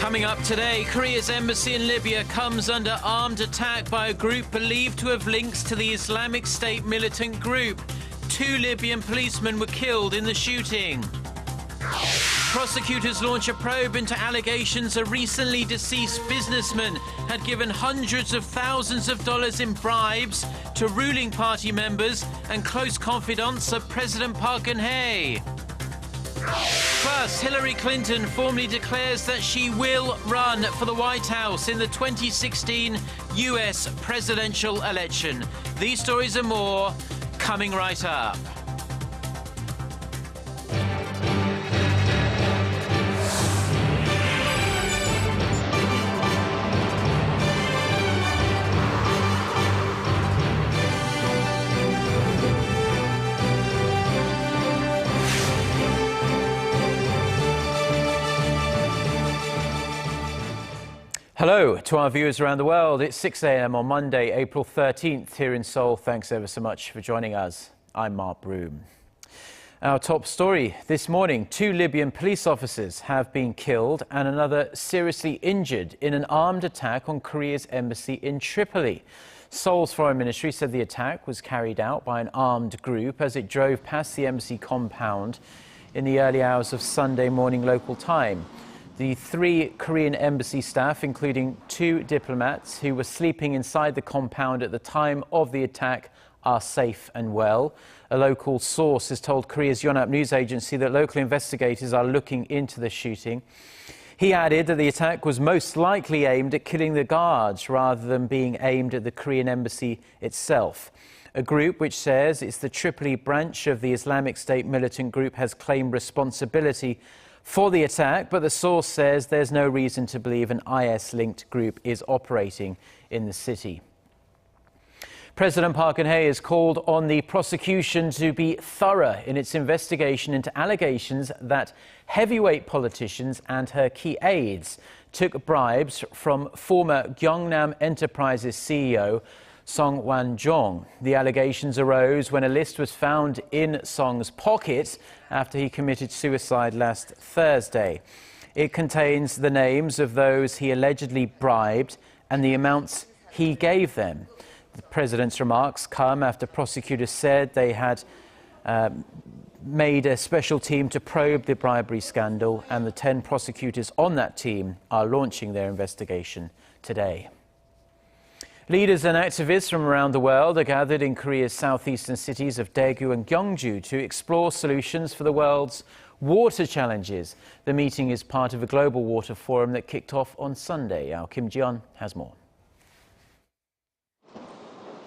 Coming up today, Korea's embassy in Libya comes under armed attack by a group believed to have links to the Islamic State militant group. 2 Libyan policemen were killed in the shooting. Prosecutors launch a probe into allegations a recently deceased businessman had given hundreds of thousands of dollars in bribes to ruling party members and close confidants of President Park Geun-hye. First, Hillary Clinton formally declares that she will run for the White House in the 2016 US presidential election. These stories and more coming right up. Hello to our viewers around the world. It's 6 a.m. on Monday, April 13th here in Seoul. Thanks ever so much for joining us. I'm Mark Broome. Our top story this morning, 2 Libyan police officers have been killed and another seriously injured in an armed attack on Korea's embassy in Tripoli. Seoul's foreign ministry said the attack was carried out by an armed group as it drove past the embassy compound in the early hours of Sunday morning local time. The 3 Korean embassy staff, including 2 diplomats who were sleeping inside the compound at the time of the attack, are safe and well. A local source has told Korea's Yonhap news agency that local investigators are looking into the shooting. He added that the attack was most likely aimed at killing the guards rather than being aimed at the Korean embassy itself. A group which says it's the Tripoli branch of the Islamic State militant group has claimed responsibility for the attack, but the source says there's no reason to believe an IS-linked group is operating in the city. President Park Geun-hye has called on the prosecution to be thorough in its investigation into allegations that heavyweight politicians and her key aides took bribes from former Gyeongnam Enterprises CEO Song Wan-jong. The allegations arose when a list was found in Song's pocket after he committed suicide last Thursday. It contains the names of those he allegedly bribed and the amounts he gave them. The president's remarks come after prosecutors said they had made a special team to probe the bribery scandal, and the 10 prosecutors on that team are launching their investigation today. Leaders and activists from around the world are gathered in Korea's southeastern cities of Daegu and Gyeongju to explore solutions for the world's water challenges. The meeting is part of a global water forum that kicked off on Sunday. Our Kim Ji-yeon has more.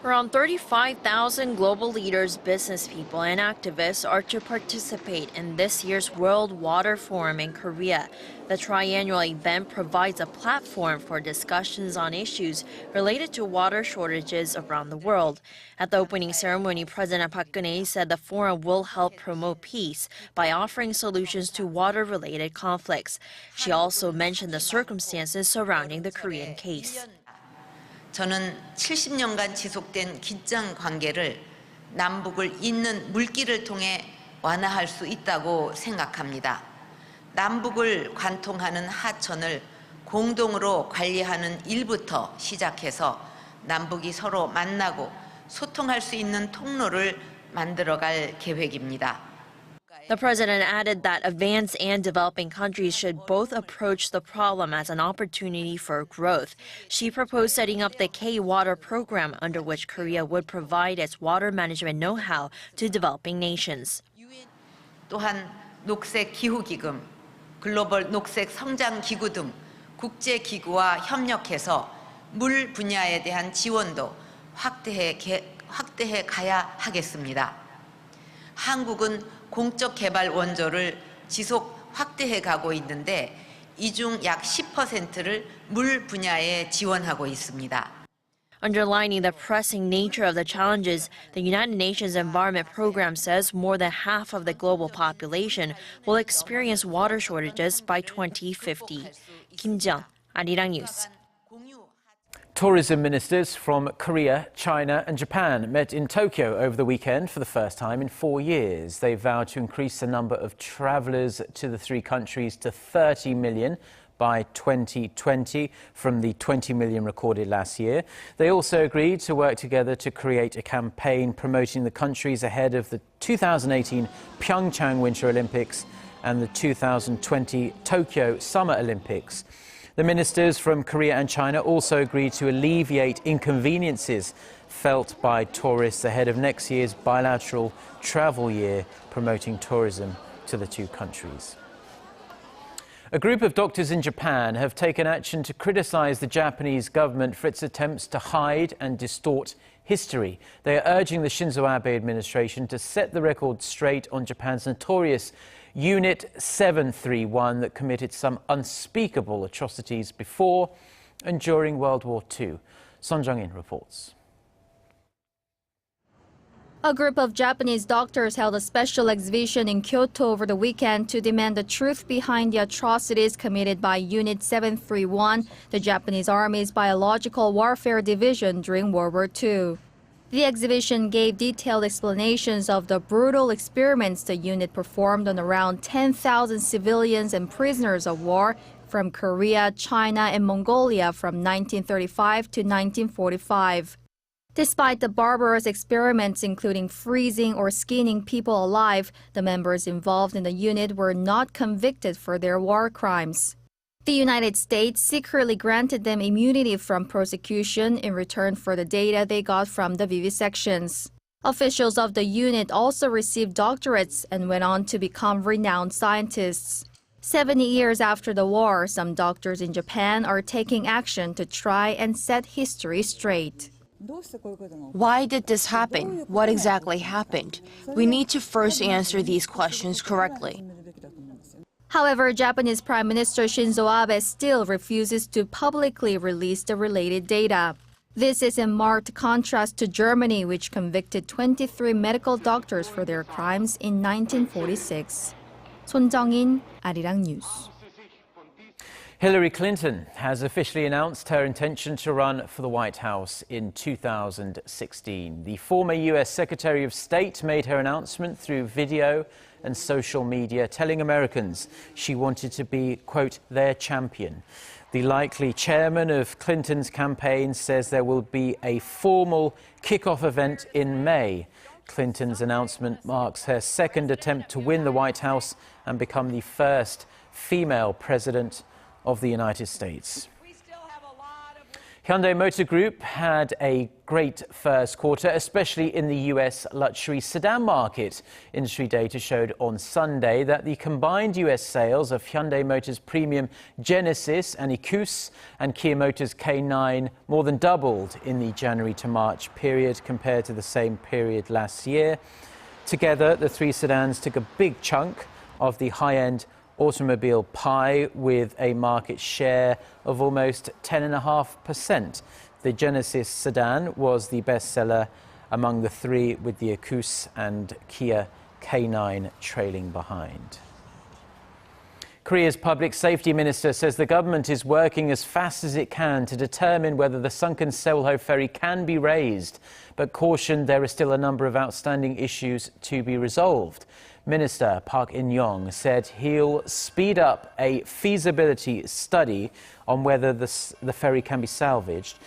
Around 35,000 global leaders, business people, and activists are to participate in this year's World Water Forum in Korea. The triannual event provides a platform for discussions on issues related to water shortages around the world. At the opening ceremony, President Park Geun-hye said the forum will help promote peace by offering solutions to water-related conflicts. She also mentioned the circumstances surrounding the Korean case. 저는 70년간 지속된 긴장 관계를 남북을 잇는 물길을 통해 완화할 수 있다고 생각합니다. 남북을 관통하는 하천을 공동으로 관리하는 일부터 시작해서 남북이 서로 만나고 소통할 수 있는 통로를 만들어갈 계획입니다. The president added that advanced and developing countries should both approach the problem as an opportunity for growth. She proposed setting up the K-Water program, under which Korea would provide its water management know-how to developing nations. 또한 녹색 기후 기금, 글로벌 녹색 성장 기구 등 국제 기구와 협력해서 물 분야에 대한 지원도 확대해 가야 하겠습니다. 한국은 공적 개발 원조를 지속 확대해 가고 있는데 이 중 약 10%를 물 분야에 지원하고 있습니다. Underlining the pressing nature of the challenges, the United Nations Environment Program says more than half of the global population will experience water shortages by 2050. Kim Ji-yeon, Arirang News. Tourism ministers from Korea, China and Japan met in Tokyo over the weekend for the first time in 4 years. They vowed to increase the number of travellers to the 3 countries to 30 million by 2020 from the 20 million recorded last year. They also agreed to work together to create a campaign promoting the countries ahead of the 2018 Pyeongchang Winter Olympics and the 2020 Tokyo Summer Olympics. The ministers from Korea and China also agreed to alleviate inconveniences felt by tourists ahead of next year's bilateral travel year promoting tourism to the two countries. A group of doctors in Japan have taken action to criticize the Japanese government for its attempts to hide and distort history. They are urging the Shinzo Abe administration to set the record straight on Japan's notorious Unit 731 that committed some unspeakable atrocities before and during World War II. Son Jung-in reports. A group of Japanese doctors held a special exhibition in Kyoto over the weekend to demand the truth behind the atrocities committed by Unit 731, the Japanese Army's biological warfare division during World War II. The exhibition gave detailed explanations of the brutal experiments the unit performed on around 10,000 civilians and prisoners of war from Korea, China, and Mongolia from 1935 to 1945. Despite the barbarous experiments, including freezing or skinning people alive, the members involved in the unit were not convicted for their war crimes. The United States secretly granted them immunity from prosecution in return for the data they got from the vivisections. Officials of the unit also received doctorates and went on to become renowned scientists. 70 years after the war, some doctors in Japan are taking action to try and set history straight. Why did this happen? What exactly happened? We need to first answer these questions correctly. However, Japanese Prime Minister Shinzo Abe still refuses to publicly release the related data. This is in marked contrast to Germany, which convicted 23 medical doctors for their crimes in 1946. Son Jung-in, Arirang News. Hillary Clinton has officially announced her intention to run for the White House in 2016. The former US Secretary of State made her announcement through video and social media, telling Americans she wanted to be, quote, their champion. The likely chairman of Clinton's campaign says there will be a formal kickoff event in May. Clinton's announcement marks her second attempt to win the White House and become the first female president of the United States. Hyundai Motor Group had a great first quarter, especially in the US luxury sedan market. Industry data showed on Sunday that the combined US sales of Hyundai Motors Premium Genesis and Ecus and Kia Motors K9 more than doubled in the January to March period compared to the same period last year. Together, the three sedans took a big chunk of the high-end automobile pie with a market share of almost 10.5%. The Genesis sedan was the bestseller among the three, with the Ecus and Kia K9 trailing behind. Korea's public safety minister says the government is working as fast as it can to determine whether the sunken Seoul ferry can be raised, but cautioned there are still a number of outstanding issues to be resolved. Minister Park Geun-hye said he'll speed up a feasibility study on whether the ferry can be salvaged.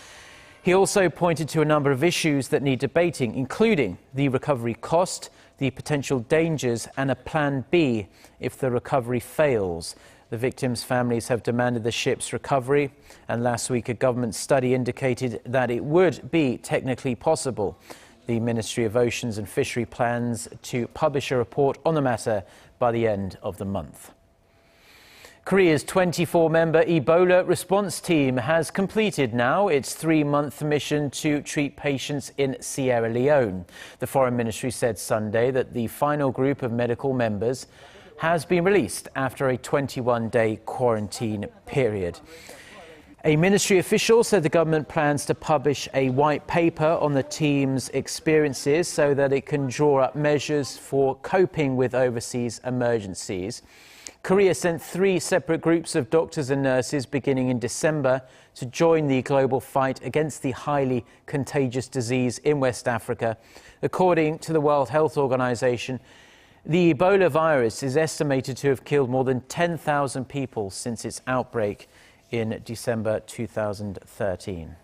He also pointed to a number of issues that need debating, including the recovery cost, the potential dangers, and a plan B if the recovery fails. The victims' families have demanded the ship's recovery, and last week a government study indicated that it would be technically possible. The Ministry of Oceans and Fishery plans to publish a report on the matter by the end of the month. Korea's 24-member Ebola response team has completed now its 3-month mission to treat patients in Sierra Leone. The Foreign Ministry said Sunday that the final group of medical members has been released after a 21-day quarantine period. A ministry official said the government plans to publish a white paper on the team's experiences so that it can draw up measures for coping with overseas emergencies. Korea sent 3 separate groups of doctors and nurses beginning in December to join the global fight against the highly contagious disease in West Africa. According to the World Health Organization, The Ebola virus is estimated to have killed more than 10,000 people since its outbreak in December 2013.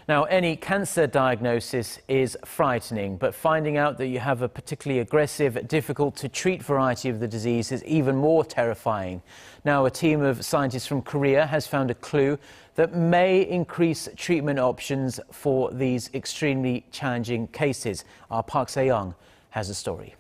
Now, any cancer diagnosis is frightening, but finding out that you have a particularly aggressive, difficult to treat variety of the disease is even more terrifying. Now, a team of scientists from Korea has found a clue that may increase treatment options for these extremely challenging cases. Our Park Geun-hye has a story.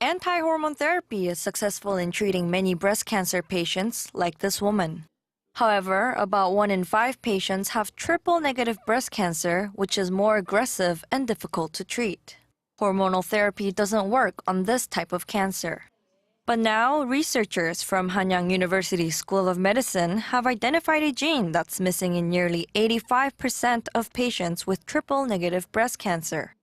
Anti-hormone therapy is successful in treating many breast cancer patients like this woman. However, about 1 in 5 patients have triple-negative breast cancer, which is more aggressive and difficult to treat. Hormonal therapy doesn't work on this type of cancer. But now, researchers from Hanyang University School of Medicine have identified a gene that's missing in nearly 85% of patients with triple-negative breast cancer.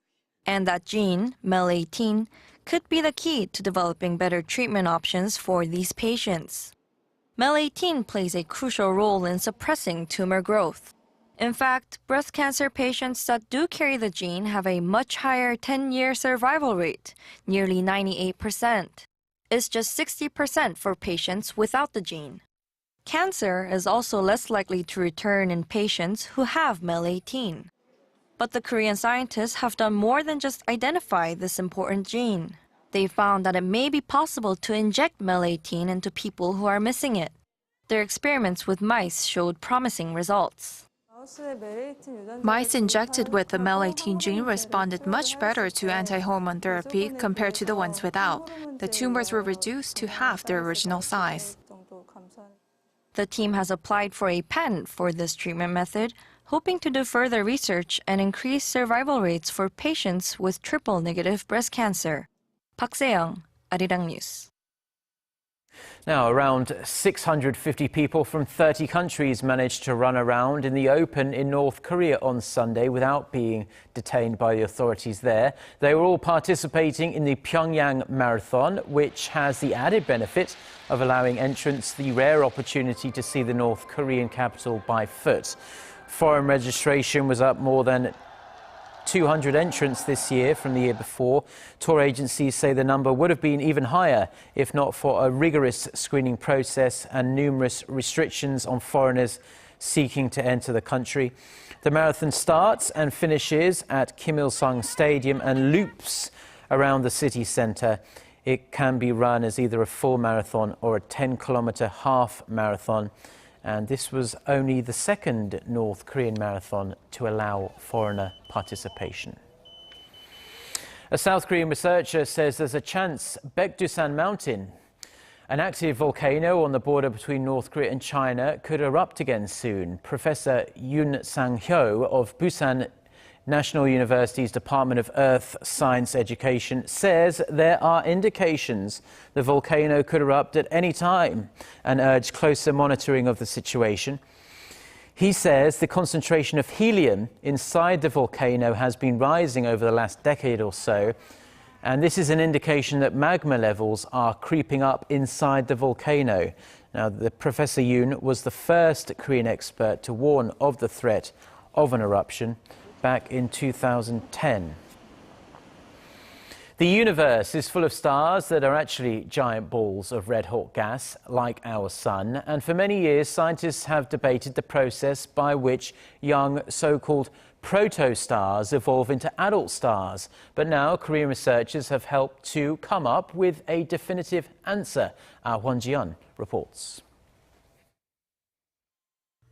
And that gene, MEL18, could be the key to developing better treatment options for these patients. MEL18 plays a crucial role in suppressing tumor growth. In fact, breast cancer patients that do carry the gene have a much higher 10-year survival rate, nearly 98%. It's just 60% for patients without the gene. Cancer is also less likely to return in patients who have MEL18. But the Korean scientists have done more than just identify this important gene. They found that it may be possible to inject MEL18 into people who are missing it. Their experiments with mice showed promising results. Mice injected with the MEL18 gene responded much better to anti-hormone therapy compared to the ones without. The tumors were reduced to half their original size. The team has applied for a patent for this treatment method, hoping to do further research and increase survival rates for patients with triple-negative breast cancer. Park Geun-hye, Arirang News. Now, around 650 people from 30 countries managed to run around in the open in North Korea on Sunday without being detained by the authorities there. They were all participating in the Pyongyang Marathon, which has the added benefit of allowing entrants the rare opportunity to see the North Korean capital by foot. Foreign registration was up more than 200 entrants this year from the year before. Tour agencies say the number would have been even higher if not for a rigorous screening process and numerous restrictions on foreigners seeking to enter the country. The marathon starts and finishes at Kim Il-sung Stadium and loops around the city centre. It can be run as either a full marathon or a 10-kilometre half marathon. And this was only the second North Korean marathon to allow foreigner participation. A South Korean researcher says there's a chance Baekdusan Mountain, an active volcano on the border between North Korea and China, could erupt again soon. Professor Yoon Sang-hyo of Busan National University's Department of Earth Science Education says there are indications the volcano could erupt at any time and urged closer monitoring of the situation. He says the concentration of helium inside the volcano has been rising over the last decade or so, and this is an indication that magma levels are creeping up inside the volcano. Now, Professor Yoon was the first Korean expert to warn of the threat of an eruption back in 2010. The universe is full of stars that are actually giant balls of red-hot gas, like our sun. And for many years, scientists have debated the process by which young so-called protostars evolve into adult stars. But now, Korean researchers have helped to come up with a definitive answer. Our Hwon Ji-yeon reports.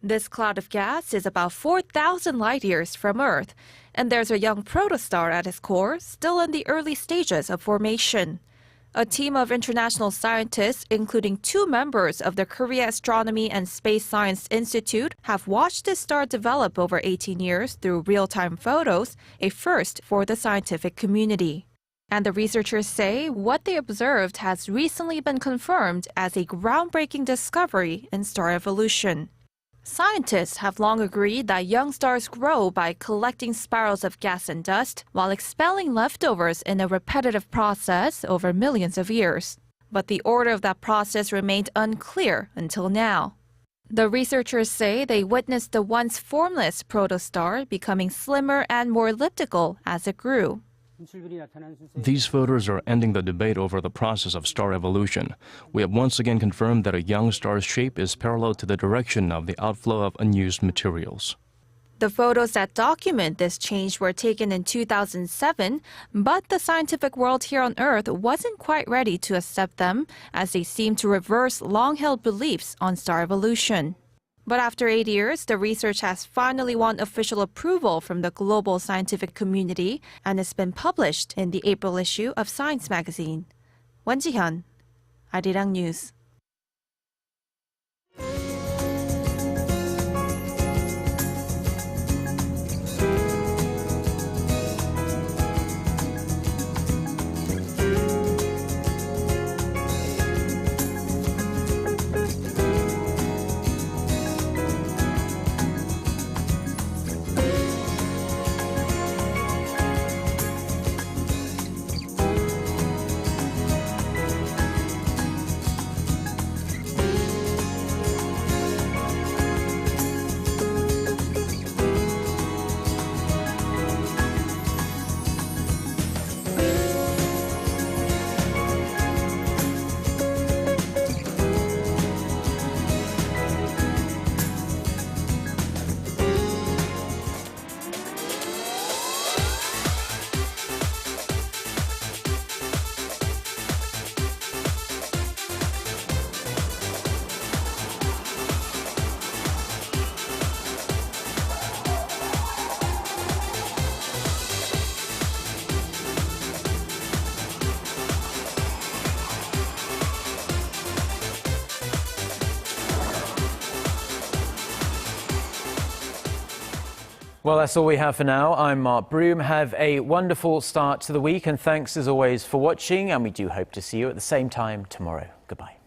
This cloud of gas is about 4,000 light-years from Earth, and there's a young protostar at its core, still in the early stages of formation. A team of international scientists, including 2 members of the Korea Astronomy and Space Science Institute, have watched this star develop over 18 years through real-time photos, a first for the scientific community. And the researchers say what they observed has recently been confirmed as a groundbreaking discovery in star evolution. Scientists have long agreed that young stars grow by collecting spirals of gas and dust while expelling leftovers in a repetitive process over millions of years. But the order of that process remained unclear until now. The researchers say they witnessed the once formless protostar becoming slimmer and more elliptical as it grew. These photos are ending the debate over the process of star evolution. We have once again confirmed that a young star's shape is parallel to the direction of the outflow of unused materials. The photos that document this change were taken in 2007, but the scientific world here on Earth wasn't quite ready to accept them, as they seem to reverse long-held beliefs on star evolution. But after 8 years, the research has finally won official approval from the global scientific community and has been published in the April issue of Science magazine. Won Ji-hyun, Arirang News. Well, that's all we have for now. I'm Mark Broome. Have a wonderful start to the week, and thanks as always for watching, and we do hope to see you at the same time tomorrow. Goodbye.